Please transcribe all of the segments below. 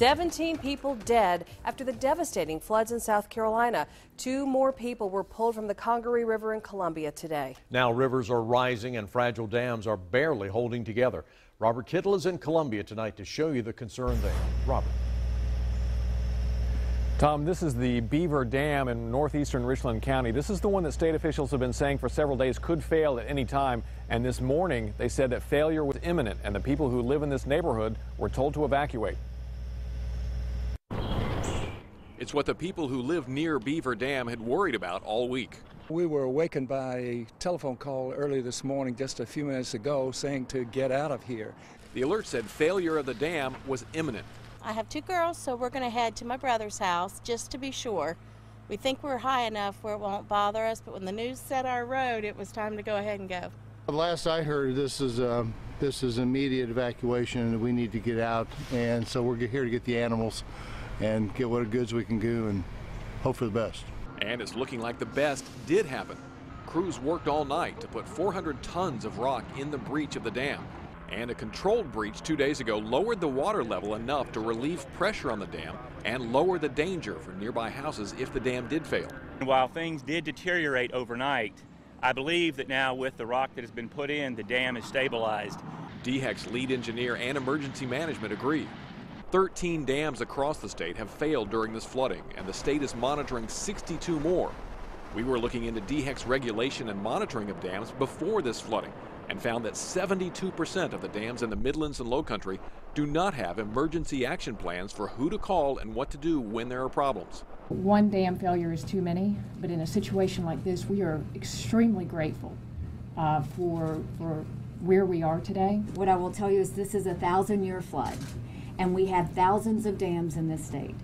17 people dead after the devastating floods in South Carolina. 2 more people were pulled from the Congaree River in Columbia today. Now rivers are rising and fragile dams are barely holding together. Robert Kittle is in Columbia tonight to show you the concern there. Robert. Tom, this is the Beaver Dam in northeastern Richland County. This is the one that state officials have been saying for several days could fail at any time. And this morning, they said that failure was imminent, and the people who live in this neighborhood were told to evacuate. It's what the people who live near Beaver Dam had worried about all week. We were awakened by a telephone call early this morning, just a few minutes ago, saying to get out of here. The alert said failure of the dam was imminent. I have 2 girls, so we're going to head to my brother's house just to be sure. We think we're high enough where it won't bother us, but when the news said our road, it was time to go ahead and go. Last I heard, this is immediate evacuation, and we need to get out, and so we're here to get the animals and get what goods we can do and hope for the best. And it's looking like the best did happen. Crews worked all night to put 400 tons of rock in the breach of the dam. And a controlled breach 2 days ago lowered the water level enough to relieve pressure on the dam and lower the danger for nearby houses if the dam did fail. While things did deteriorate overnight, I believe that now with the rock that has been put in, the dam is stabilized. DHEC's lead engineer and emergency management agree. 13 dams across the state have failed during this flooding, and the state is monitoring 62 more. We were looking into DHEC's regulation and monitoring of dams before this flooding, and found that 72% of the dams in the Midlands and Lowcountry do not have emergency action plans for who to call and what to do when there are problems. One dam failure is too many, but in a situation like this, we are extremely grateful for where we are today. What I will tell you is this is a 1,000-year flood, and we have thousands of dams in this state.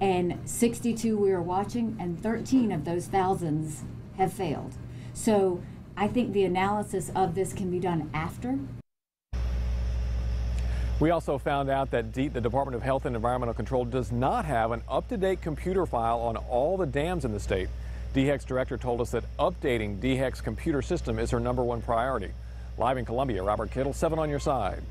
And 62 we are watching, and 13 of those thousands have failed. So I think the analysis of this can be done after. We also found out that the Department of Health and Environmental Control does not have an up-to-date computer file on all the dams in the state. DHEC's director told us that updating DHEC's computer system is her #1 priority. Live in Columbia, Robert Kittle, 7 on your side.